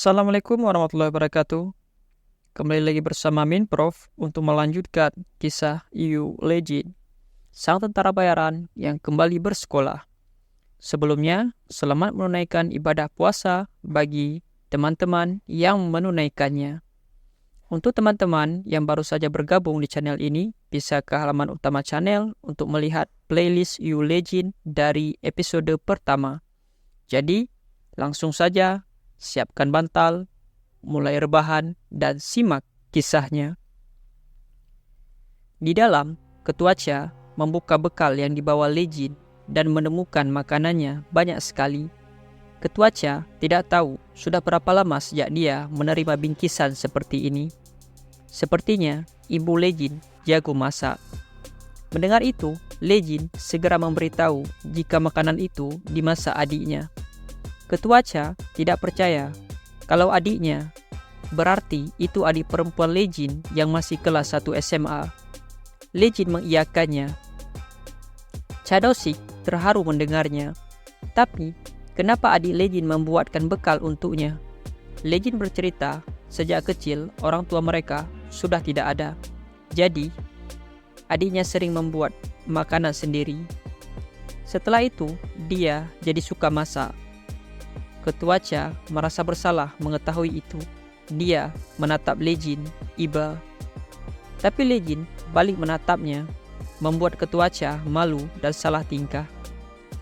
Assalamualaikum warahmatullahi wabarakatuh. Kembali lagi bersama Min Prof untuk melanjutkan kisah EU Legend, sang tentara bayaran yang kembali bersekolah. Sebelumnya, selamat menunaikan ibadah puasa bagi teman-teman yang menunaikannya. Untuk teman-teman yang baru saja bergabung di channel ini, bisa ke halaman utama channel untuk melihat playlist EU Legend dari episode pertama. Jadi, langsung saja siapkan bantal, mulai rebahan, dan simak kisahnya. Di dalam, Ketua Cha membuka bekal yang dibawa Legend dan menemukan makanannya banyak sekali. Ketua Cha tidak tahu sudah berapa lama sejak dia menerima bingkisan seperti ini. Sepertinya ibu Legend jago masak. Mendengar itu, Legend segera memberitahu jika makanan itu dimasak adiknya. Ketua Cha tidak percaya kalau adiknya, berarti itu adik perempuan Legend yang masih kelas 1 SMA. Legend mengiyakannya. Cha Do-sik terharu mendengarnya. Tapi, kenapa adik Legend membuatkan bekal untuknya? Legend bercerita, sejak kecil orang tua mereka sudah tidak ada. Jadi, adiknya sering membuat makanan sendiri. Setelah itu, dia jadi suka masak. Ketua Cha merasa bersalah mengetahui itu. Dia menatap Legend iba. Tapi Legend balik menatapnya, membuat Ketua Cha malu dan salah tingkah.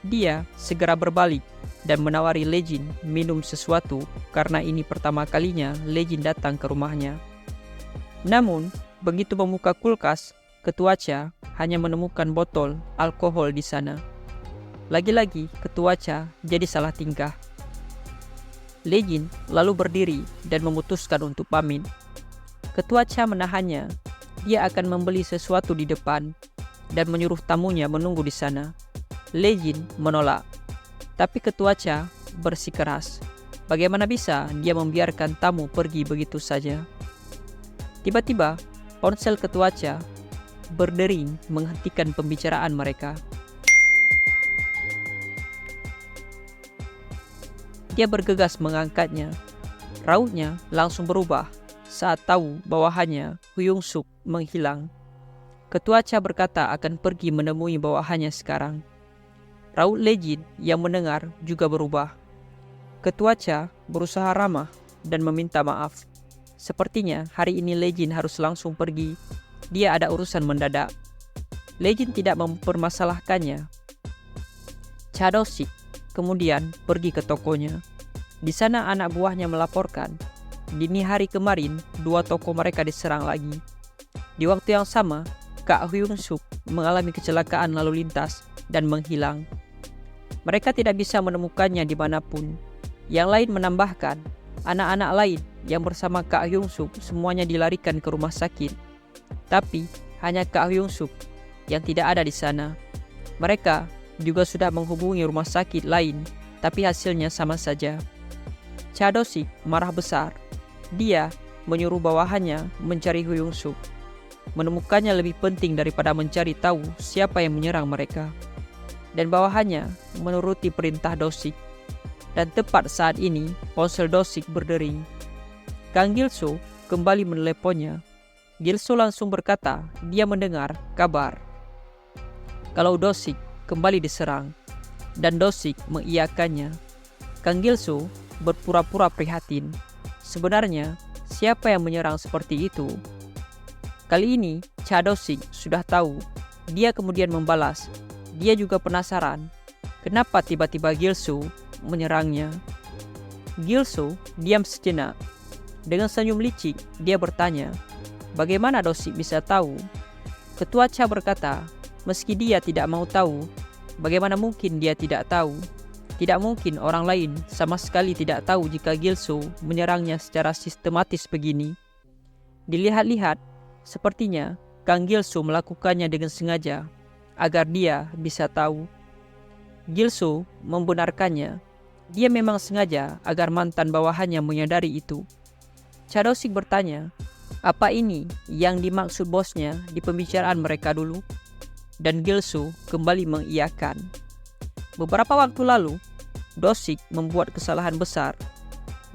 Dia segera berbalik dan menawari Legend minum sesuatu karena ini pertama kalinya Legend datang ke rumahnya. Namun, begitu membuka kulkas, Ketua Cha hanya menemukan botol alkohol di sana. Lagi-lagi Ketua Cha jadi salah tingkah. Legend lalu berdiri dan memutuskan untuk pamit. Ketua Cha menahannya. Dia akan membeli sesuatu di depan dan menyuruh tamunya menunggu di sana. Legend menolak. Tapi Ketua Cha bersikeras. Bagaimana bisa dia membiarkan tamu pergi begitu saja? Tiba-tiba, ponsel Ketua Cha berdering menghentikan pembicaraan mereka. Dia bergegas mengangkatnya. Rautnya langsung berubah saat tahu bawahannya Hyung-suk menghilang. Ketua Cha berkata akan pergi menemui bawahannya sekarang. Raut Legend yang mendengar juga berubah. Ketua Cha berusaha ramah dan meminta maaf. Sepertinya hari ini Legend harus langsung pergi. Dia ada urusan mendadak. Legend tidak mempermasalahkannya. Cha Do-sik kemudian pergi ke tokonya. Di sana anak buahnya melaporkan, dini hari kemarin 2 toko mereka diserang lagi. Di waktu yang sama, Kak Hyung-suk mengalami kecelakaan lalu lintas dan menghilang. Mereka tidak bisa menemukannya dimanapun. Yang lain menambahkan, anak-anak lain yang bersama Kak Hyung-suk semuanya dilarikan ke rumah sakit. Tapi hanya Kak Hyung-suk yang tidak ada di sana. Mereka juga sudah menghubungi rumah sakit lain, tapi hasilnya sama saja. Cha Do-sik marah besar. Dia menyuruh bawahannya mencari Hyung-suk. Menemukannya lebih penting daripada mencari tahu siapa yang menyerang mereka. Dan bawahannya menuruti perintah Do-sik. Dan tepat saat ini, ponsel Do-sik berdering. Kang Gil-soo kembali meneleponnya. Gil-soo langsung berkata dia mendengar kabar kalau Do-sik kembali diserang, dan Do-sik mengiyakannya. Kang Gil-soo berpura-pura prihatin. Sebenarnya, siapa yang menyerang seperti itu? Kali ini, Cha Do-sik sudah tahu. Dia kemudian membalas. Dia juga penasaran, kenapa tiba-tiba Gil-soo menyerangnya. Gil-soo diam sejenak. Dengan senyum licik, dia bertanya, bagaimana Do-sik bisa tahu? Ketua Cha berkata, meski dia tidak mau tahu, bagaimana mungkin dia tidak tahu? Tidak mungkin orang lain sama sekali tidak tahu jika Gil-soo menyerangnya secara sistematis begini. Dilihat-lihat, sepertinya Kang Gil-soo melakukannya dengan sengaja agar dia bisa tahu. Gil-soo membenarkannya. Dia memang sengaja agar mantan bawahannya menyadari itu. Cha Do-sik bertanya, apa ini yang dimaksud bosnya di pembicaraan mereka dulu? Dan Gil-soo kembali mengiyakan. Beberapa waktu lalu, Do-sik membuat kesalahan besar.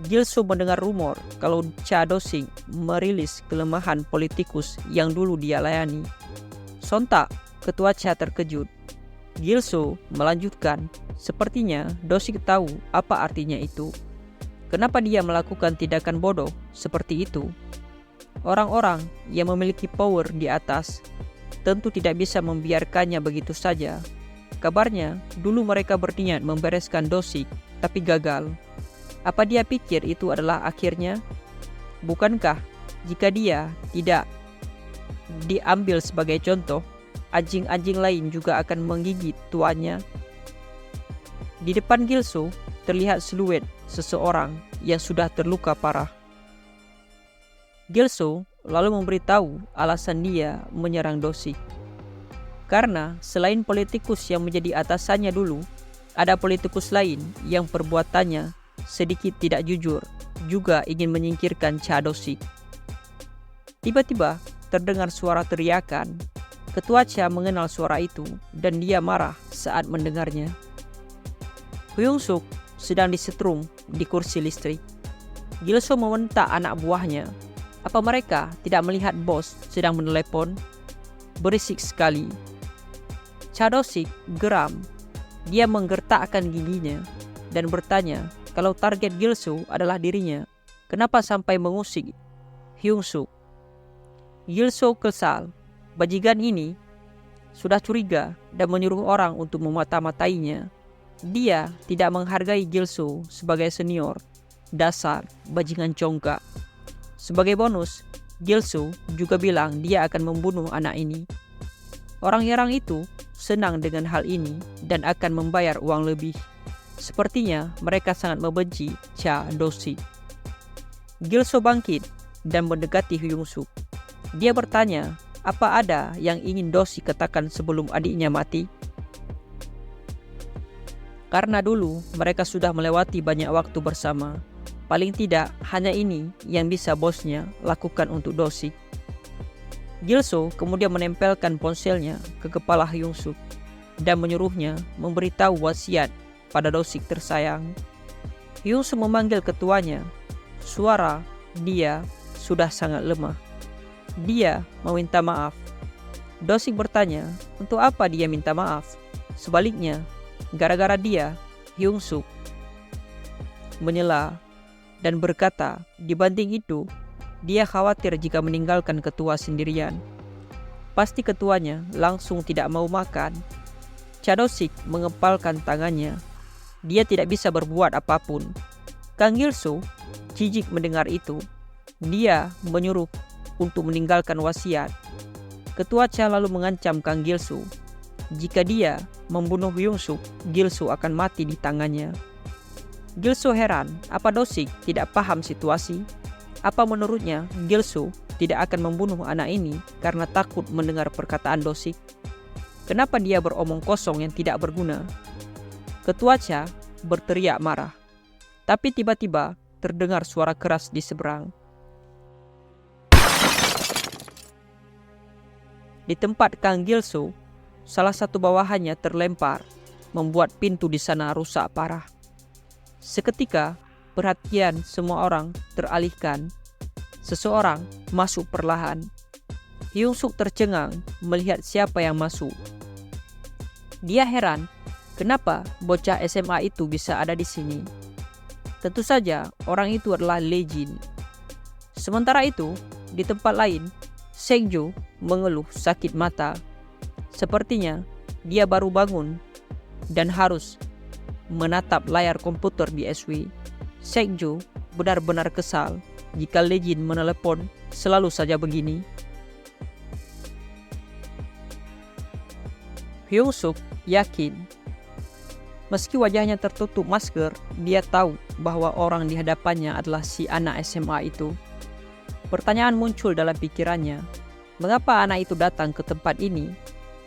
Gilso mendengar rumor kalau Cha Dosik merilis kelemahan politikus yang dulu dia layani. Sontak, ketua Cha terkejut. Gilso melanjutkan, sepertinya Dosik tahu apa artinya itu. Kenapa dia melakukan tindakan bodoh seperti itu? Orang-orang yang memiliki power di atas tentu tidak bisa membiarkannya begitu saja. Kabarnya, dulu mereka berniat membereskan Dosik, tapi gagal. Apa dia pikir itu adalah akhirnya? Bukankah jika dia tidak diambil sebagai contoh, anjing-anjing lain juga akan menggigit tuannya? Di depan Gilso terlihat siluet seseorang yang sudah terluka parah. Gilso lalu memberitahu alasan dia menyerang Dosik. Karena selain politikus yang menjadi atasannya dulu, ada politikus lain yang perbuatannya sedikit tidak jujur, juga ingin menyingkirkan Cha Dosik. Tiba-tiba terdengar suara teriakan. Ketua Cha mengenal suara itu dan dia marah saat mendengarnya. Hyung Suk sedang disetrum di kursi listrik. Gilso membentak anak buahnya. Apa mereka tidak melihat bos sedang menelepon? Berisik sekali. Cha Dosik geram. Dia menggertakkan giginya dan bertanya kalau target Gilso adalah dirinya, kenapa sampai mengusik Hyung Suk? Gilso kesal. Bajingan ini sudah curiga dan menyuruh orang untuk memata-matainya. Dia tidak menghargai Gilso sebagai senior. Dasar bajingan congkak. Sebagai bonus, Gilso juga bilang dia akan membunuh anak ini. Orang-orang itu senang dengan hal ini dan akan membayar uang lebih. Sepertinya mereka sangat membenci Cha Dosik. Gilso bangkit dan mendekati Hyung Suk. Dia bertanya, apa ada yang ingin Dosik katakan sebelum adiknya mati? Karena dulu mereka sudah melewati banyak waktu bersama. Paling tidak hanya ini yang bisa bosnya lakukan untuk Dosik. Gilso kemudian menempelkan ponselnya ke kepala Hyung Suk dan menyuruhnya memberitahu wasiat pada Dosik tersayang. Hyung Suk memanggil ketuanya. Suara dia sudah sangat lemah. Dia meminta maaf. Dosik bertanya, untuk apa dia minta maaf? Sebaliknya, gara-gara dia, Hyung Suk menyela dan berkata, dibanding itu, dia khawatir jika meninggalkan ketua sendirian. Pasti ketuanya langsung tidak mau makan. Cha Dosik mengepalkan tangannya. Dia tidak bisa berbuat apapun. Kang Gilso jijik mendengar itu. Dia menyuruh untuk meninggalkan wasiat. Ketua Cha lalu mengancam Kang Gilso. Jika dia membunuh Hyung Suk, Gilso akan mati di tangannya. Gilso heran, apa Dosik tidak paham situasi? Apa menurutnya Gilso tidak akan membunuh anak ini karena takut mendengar perkataan Dosik? Kenapa dia beromong kosong yang tidak berguna? Ketua Cha berteriak marah. Tapi tiba-tiba terdengar suara keras di seberang. Di tempat Kang Gilso, salah satu bawahannya terlempar, membuat pintu di sana rusak parah. Seketika, perhatian semua orang teralihkan. Seseorang masuk perlahan. Hyung Suk tercengang melihat siapa yang masuk. Dia heran, kenapa bocah SMA itu bisa ada di sini? Tentu saja orang itu adalah Lee Jin. Sementara itu, di tempat lain, Seng-jo mengeluh sakit mata. Sepertinya dia baru bangun dan harus menatap layar komputer di SW. Seng-jo benar-benar kesal jika Lee Jin menelepon selalu saja begini. Hyung Suk yakin. Meski wajahnya tertutup masker, dia tahu bahwa orang di hadapannya adalah si anak SMA itu. Pertanyaan muncul dalam pikirannya. Mengapa anak itu datang ke tempat ini?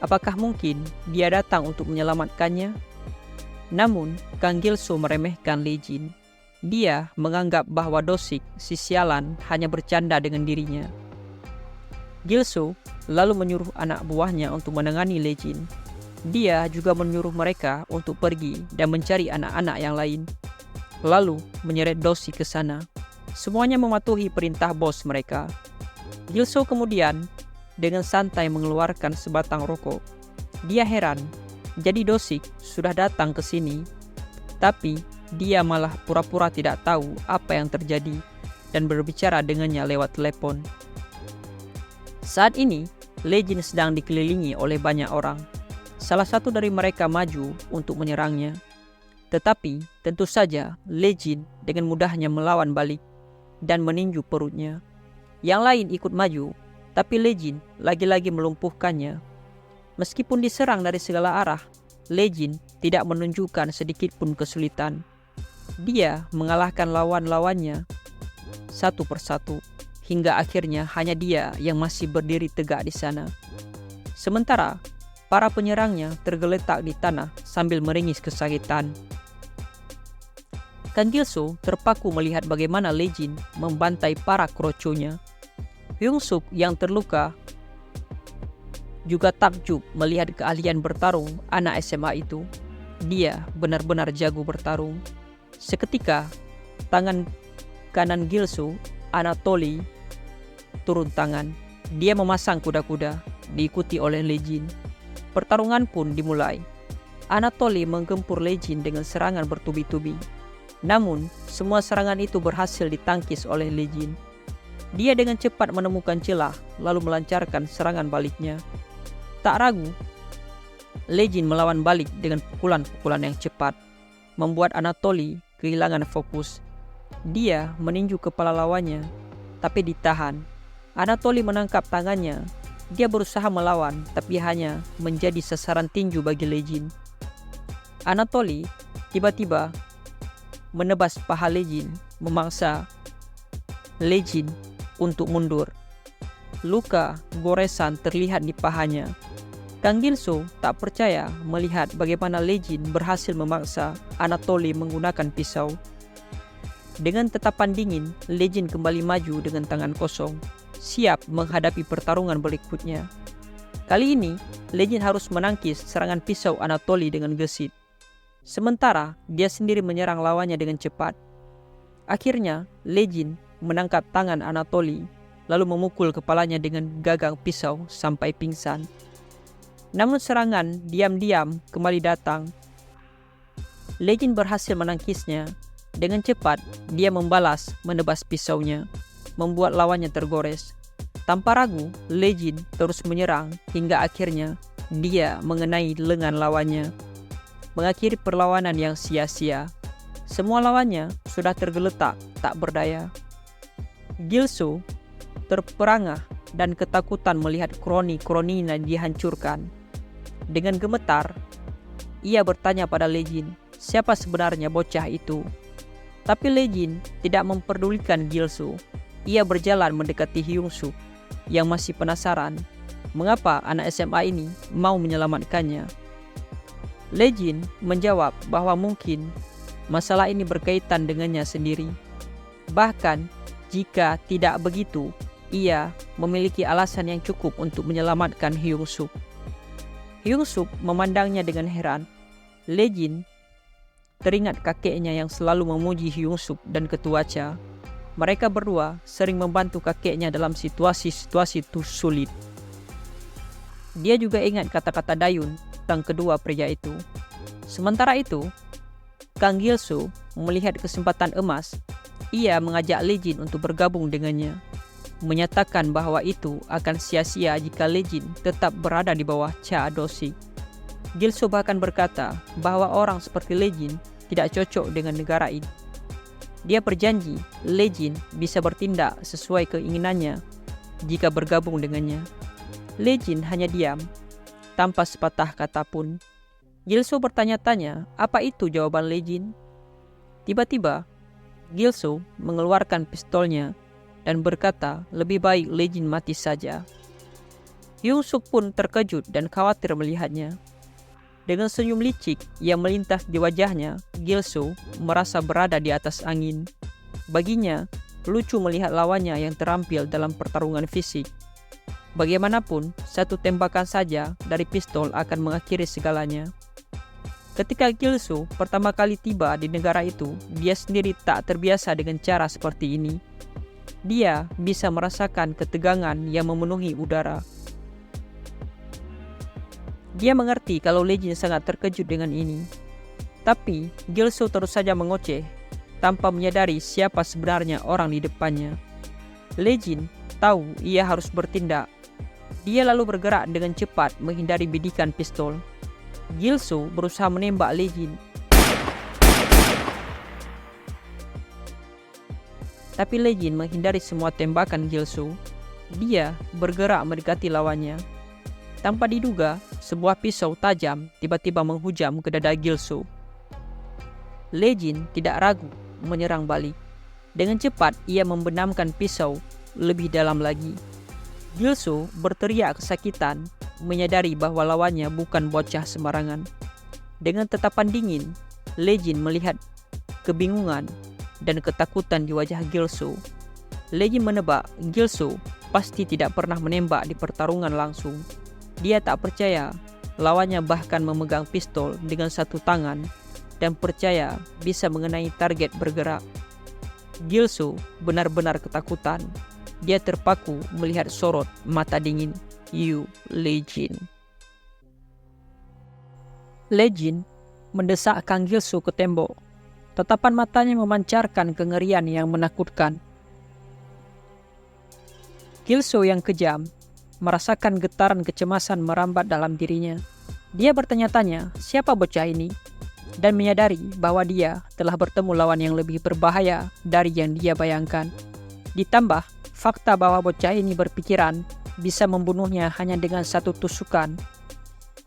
Apakah mungkin dia datang untuk menyelamatkannya? Namun, Kang Gilso meremehkan Lee Jin. Dia menganggap bahwa Dosik, si sialan, hanya bercanda dengan dirinya. Gilso lalu menyuruh anak buahnya untuk menangani Lee Jin. Dia juga menyuruh mereka untuk pergi dan mencari anak-anak yang lain. lalu menyeret Doshi ke sana. Semuanya mematuhi perintah bos mereka. Gilso kemudian dengan santai mengeluarkan sebatang rokok. Dia heran, jadi Doshi sudah datang ke sini, tapi dia malah pura-pura tidak tahu apa yang terjadi dan berbicara dengannya lewat telepon. Saat ini, Legend sedang dikelilingi oleh banyak orang. Salah satu dari mereka maju untuk menyerangnya. Tetapi tentu saja Legend dengan mudahnya melawan balik dan meninju perutnya. Yang lain ikut maju, tapi Legend lagi-lagi melumpuhkannya. Meskipun diserang dari segala arah, Legend tidak menunjukkan sedikit pun kesulitan. Dia mengalahkan lawan-lawannya satu persatu, hingga akhirnya hanya dia yang masih berdiri tegak di sana. Sementara para penyerangnya tergeletak di tanah sambil meringis kesakitan. Kang Gilso terpaku melihat bagaimana Legend membantai para kroconya. Hyung-suk yang terluka juga takjub melihat keahlian bertarung anak SMA itu. Dia benar-benar jago bertarung. Seketika, tangan kanan Gilso, Anatoly, turun tangan. Dia memasang kuda-kuda, diikuti oleh Legend. Pertarungan pun dimulai. Anatoly menggempur Legend dengan serangan bertubi-tubi. Namun, semua serangan itu berhasil ditangkis oleh Legend. Dia dengan cepat menemukan celah, lalu melancarkan serangan baliknya. Tak ragu, Legend melawan balik dengan pukulan-pukulan yang cepat, membuat Anatoly kehilangan fokus. Dia meninju kepala lawannya, tapi ditahan. Anatoly menangkap tangannya. Dia berusaha melawan, tapi hanya menjadi sasaran tinju bagi Legend. Anatoly tiba-tiba menebas paha Legend, memaksa Legend untuk mundur. Luka goresan terlihat di pahanya. Kang Gilso tak percaya melihat bagaimana Legend berhasil memaksa Anatoly menggunakan pisau. Dengan tatapan dingin, Legend kembali maju dengan tangan kosong, siap menghadapi pertarungan berikutnya. Kali ini, Legend harus menangkis serangan pisau Anatoly dengan gesit. Sementara, dia sendiri menyerang lawannya dengan cepat. Akhirnya, Legend menangkap tangan Anatoly, lalu memukul kepalanya dengan gagang pisau sampai pingsan. Namun serangan diam-diam kembali datang. Legend berhasil menangkisnya. Dengan cepat, dia membalas menebas pisaunya, membuat lawannya tergores. Tanpa ragu, Legend terus menyerang hingga akhirnya dia mengenai lengan lawannya, mengakhiri perlawanan yang sia-sia. Semua lawannya sudah tergeletak tak berdaya. Gilso terperangah dan ketakutan melihat kroni-kroninya dihancurkan. Dengan gemetar, ia bertanya pada Legend, siapa sebenarnya bocah itu? Tapi Legend tidak memperdulikan Gilso. Ia berjalan mendekati Hyung-suk yang masih penasaran mengapa anak SMA ini mau menyelamatkannya. Legend menjawab bahwa mungkin masalah ini berkaitan dengannya sendiri. Bahkan jika tidak begitu, ia memiliki alasan yang cukup untuk menyelamatkan Hyung-suk. Hyung-suk memandangnya dengan heran. Legend teringat kakeknya yang selalu memuji Hyung-suk dan ketua Cha. Mereka berdua sering membantu kakeknya dalam situasi-situasi sulit. Dia juga ingat kata-kata Dayun tentang kedua pria itu. Sementara itu, Kang Gilso melihat kesempatan emas. Ia mengajak Legend untuk bergabung dengannya, menyatakan bahwa itu akan sia-sia jika Legend tetap berada di bawah Cha Doshi. Gilso bahkan berkata bahwa orang seperti Legend tidak cocok dengan negara ini. Dia berjanji Legend bisa bertindak sesuai keinginannya jika bergabung dengannya. Legend hanya diam, tanpa sepatah kata pun. Gilso bertanya-tanya apa itu jawaban Legend. Tiba-tiba, Gilso mengeluarkan pistolnya dan berkata lebih baik Legend mati saja. Hyung-suk pun terkejut dan khawatir melihatnya. Dengan senyum licik yang melintas di wajahnya, Gilso merasa berada di atas angin. Baginya, lucu melihat lawannya yang terampil dalam pertarungan fisik. Bagaimanapun, satu tembakan saja dari pistol akan mengakhiri segalanya. Ketika Gilso pertama kali tiba di negara itu, dia sendiri tak terbiasa dengan cara seperti ini. Dia bisa merasakan ketegangan yang memenuhi udara. Dia mengerti kalau Legin sangat terkejut dengan ini. Tapi Gilso terus saja mengoceh, tanpa menyadari siapa sebenarnya orang di depannya. Legin tahu ia harus bertindak. Dia lalu bergerak dengan cepat menghindari bidikan pistol. Gilso berusaha menembak Legin. Tapi Legin menghindari semua tembakan Gilso. Dia bergerak mendekati lawannya. Tanpa diduga, sebuah pisau tajam tiba-tiba menghujam ke dada Gilso. Legin tidak ragu menyerang balik. Dengan cepat ia membenamkan pisau lebih dalam lagi. Gilso berteriak kesakitan, menyadari bahwa lawannya bukan bocah sembarangan. Dengan tatapan dingin, Legin melihat kebingungan dan ketakutan di wajah Gilso. Legin menebak Gilso pasti tidak pernah menembak di pertarungan langsung. Dia tak percaya lawannya bahkan memegang pistol dengan satu tangan dan percaya bisa mengenai target bergerak. Gilso benar-benar ketakutan. Dia terpaku melihat sorot mata dingin Legin. Legin mendesak Kang Gilso ke tembok. Tatapan matanya memancarkan kengerian yang menakutkan. Gilso yang kejam merasakan getaran kecemasan merambat dalam dirinya. Dia bertanya-tanya siapa bocah ini dan menyadari bahwa dia telah bertemu lawan yang lebih berbahaya dari yang dia bayangkan. Ditambah fakta bahwa bocah ini berpikiran bisa membunuhnya hanya dengan satu tusukan.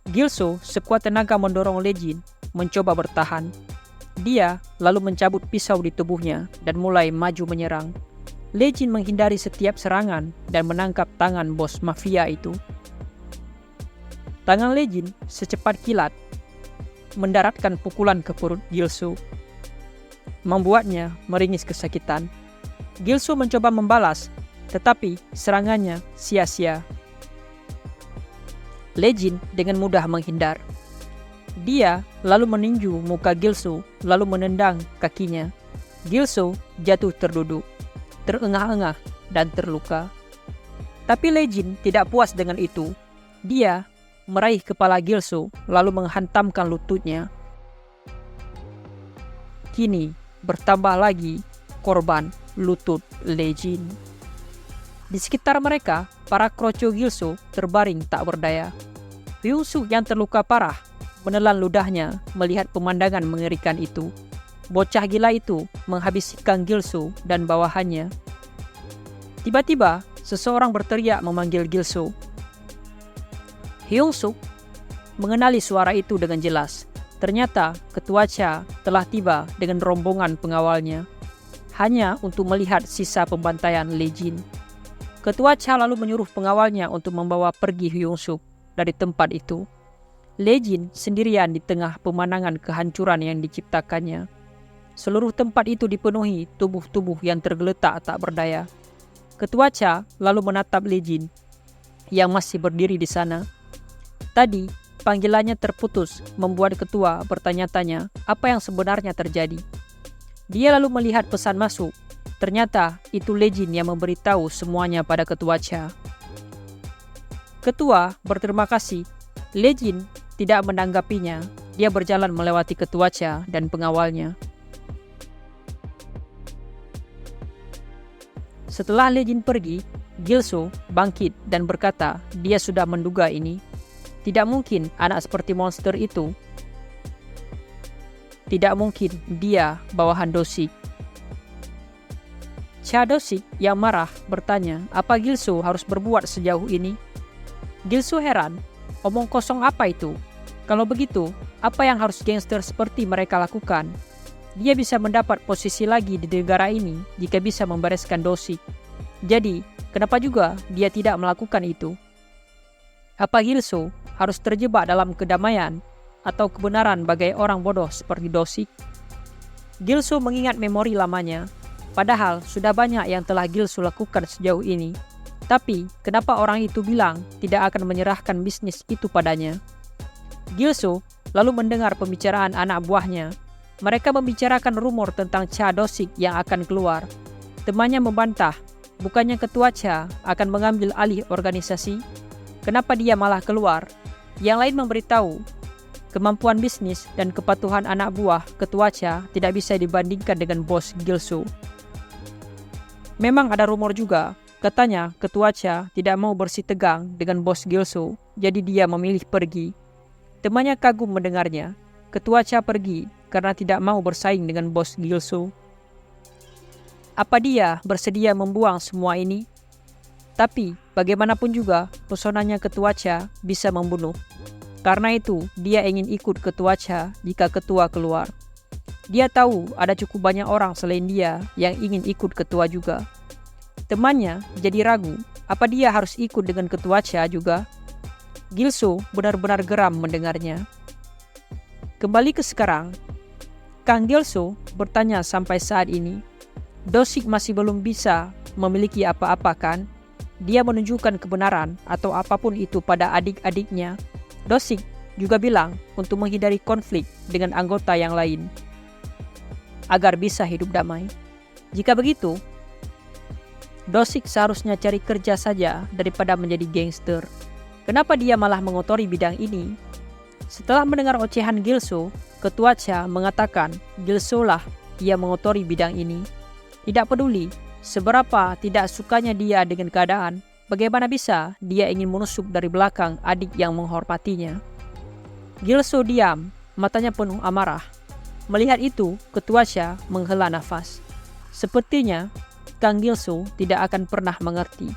Gilso sekuat tenaga mendorong Legin mencoba bertahan. Dia lalu mencabut pisau di tubuhnya dan mulai maju menyerang. Legin menghindari setiap serangan dan menangkap tangan bos mafia itu. Tangan Legin secepat kilat mendaratkan pukulan ke perut Gilso, membuatnya meringis kesakitan. Gilso mencoba membalas, tetapi serangannya sia-sia. Legin dengan mudah menghindar. Dia lalu meninju muka Gilso, lalu menendang kakinya. Gilso jatuh terduduk, terengah-engah dan terluka. Tapi Legin tidak puas dengan itu. Dia meraih kepala Gilso lalu menghantamkan lututnya. Kini bertambah lagi korban lutut Legin. Di sekitar mereka, para kroco Gilso terbaring tak berdaya. Hyung-suk yang terluka parah menelan ludahnya melihat pemandangan mengerikan itu. Bocah gila itu menghabisi Kang Gilso dan bawahannya. Tiba-tiba, seseorang berteriak memanggil Gilso. Hyung-suk mengenali suara itu dengan jelas. Ternyata Ketua Cha telah tiba dengan rombongan pengawalnya, hanya untuk melihat sisa pembantaian Legin. Ketua Cha lalu menyuruh pengawalnya untuk membawa pergi Hyung-suk dari tempat itu. Legin sendirian di tengah pemandangan kehancuran yang diciptakannya. Seluruh tempat itu dipenuhi tubuh-tubuh yang tergeletak tak berdaya. Ketua Cha lalu menatap Legin yang masih berdiri di sana. Tadi panggilannya terputus membuat ketua bertanya-tanya apa yang sebenarnya terjadi. Dia lalu melihat pesan masuk. Ternyata itu Legin yang memberitahu semuanya pada Ketua Cha. Ketua berterima kasih. Legin tidak menanggapinya. Dia berjalan melewati Ketua Cha dan pengawalnya. Setelah Legin pergi, Gilso bangkit dan berkata dia sudah menduga ini. Tidak mungkin anak seperti monster itu. Tidak mungkin dia bawahan Dosik. Cha Dosik yang marah bertanya apa Gilso harus berbuat sejauh ini. Gilso heran, omong kosong apa itu? Kalau begitu, apa yang harus gangster seperti mereka lakukan? Dia bisa mendapat posisi lagi di negara ini jika bisa membereskan Dosik. Jadi, kenapa juga dia tidak melakukan itu? Apa Gilso harus terjebak dalam kedamaian atau kebenaran bagai orang bodoh seperti Dosik? Gilso mengingat memori lamanya, padahal sudah banyak yang telah Gilso lakukan sejauh ini. Tapi, kenapa orang itu bilang tidak akan menyerahkan bisnis itu padanya? Gilso lalu mendengar pembicaraan anak buahnya. Mereka membicarakan rumor tentang Cha Do-sik yang akan keluar. Temannya membantah, bukannya ketua Cha akan mengambil alih organisasi? Kenapa dia malah keluar? Yang lain memberitahu, kemampuan bisnis dan kepatuhan anak buah ketua Cha tidak bisa dibandingkan dengan bos Gilso. Memang ada rumor juga, katanya ketua Cha tidak mau bersitegang dengan bos Gilso, jadi dia memilih pergi. Temannya kagum mendengarnya. Ketua Cha pergi karena tidak mau bersaing dengan bos Gilso. Apa dia bersedia membuang semua ini? Tapi bagaimanapun juga pesonanya ketua Cha bisa membunuh. Karena itu dia ingin ikut ketua Cha jika ketua keluar. Dia tahu ada cukup banyak orang selain dia yang ingin ikut ketua juga. Temannya jadi ragu, apa dia harus ikut dengan ketua Cha juga? Gilso benar-benar geram mendengarnya. Kembali ke sekarang, Kang Gilso bertanya sampai saat ini, Do-sik masih belum bisa memiliki apa-apa kan? Dia menunjukkan kebenaran atau apapun itu pada adik-adiknya. Do-sik juga bilang untuk menghindari konflik dengan anggota yang lain, agar bisa hidup damai. Jika begitu, Do-sik seharusnya cari kerja saja daripada menjadi gangster. Kenapa dia malah mengotori bidang ini? Setelah mendengar ocehan Gilso, ketua Cha mengatakan Gilso lah yang mengotori bidang ini. Tidak peduli seberapa tidak sukanya dia dengan keadaan, bagaimana bisa dia ingin menusuk dari belakang adik yang menghormatinya. Gilso diam, matanya penuh amarah. Melihat itu, ketua Cha menghela nafas. Sepertinya Kang Gilso tidak akan pernah mengerti.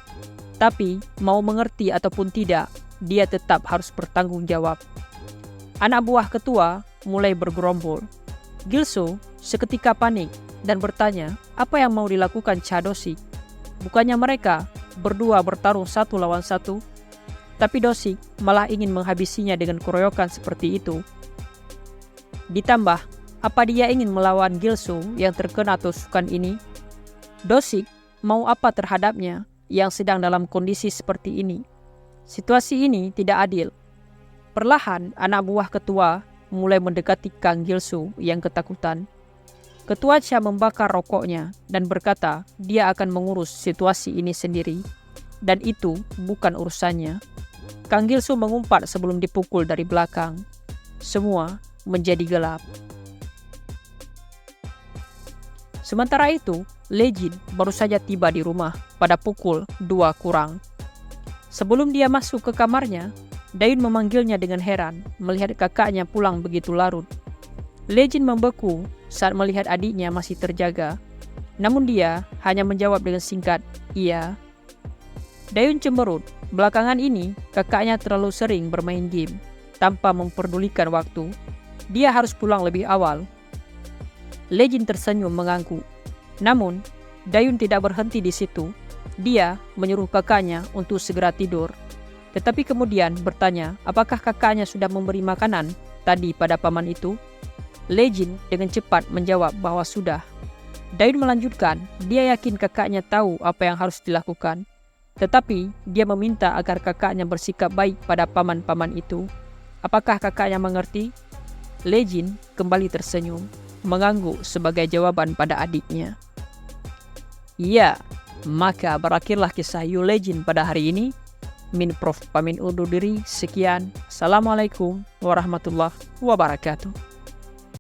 Tapi mau mengerti ataupun tidak, dia tetap harus bertanggung jawab. Anak buah ketua mulai bergerombol. Gilso seketika panik dan bertanya apa yang mau dilakukan Cha Do-sik. Bukannya mereka berdua bertarung 1 lawan 1, tapi Do-sik malah ingin menghabisinya dengan keroyokan seperti itu. Ditambah, apa dia ingin melawan Gilso yang terkena tusukan ini? Do-sik mau apa terhadapnya yang sedang dalam kondisi seperti ini? Situasi ini tidak adil. Perlahan anak buah ketua mulai mendekati Kang Gilso yang ketakutan. Ketua Cha membakar rokoknya dan berkata dia akan mengurus situasi ini sendiri. Dan itu bukan urusannya. Kang Gilso mengumpat sebelum dipukul dari belakang. Semua menjadi gelap. Sementara itu, Lejin baru saja tiba di rumah pada pukul 2 kurang. Sebelum dia masuk ke kamarnya, Dayun memanggilnya dengan heran melihat kakaknya pulang begitu larut. Lejin membeku saat melihat adiknya masih terjaga. Namun dia hanya menjawab dengan singkat, iya. Dayun cemberut. Belakangan ini, kakaknya terlalu sering bermain game tanpa memperdulikan waktu. Dia harus pulang lebih awal. Lejin tersenyum mengangguk. Namun, Dayun tidak berhenti di situ. Dia menyuruh kakaknya untuk segera tidur. Tetapi kemudian bertanya apakah kakaknya sudah memberi makanan tadi pada paman itu. Lejin dengan cepat menjawab bahwa sudah. Dayun melanjutkan, dia yakin kakaknya tahu apa yang harus dilakukan. Tetapi dia meminta agar kakaknya bersikap baik pada paman-paman itu. Apakah kakaknya mengerti? Lejin kembali tersenyum, mengangguk sebagai jawaban pada adiknya. Iya, maka berakhirlah kisah You Legend pada hari ini. Min Prof pamit undur diri, sekian. Assalamualaikum warahmatullahi wabarakatuh.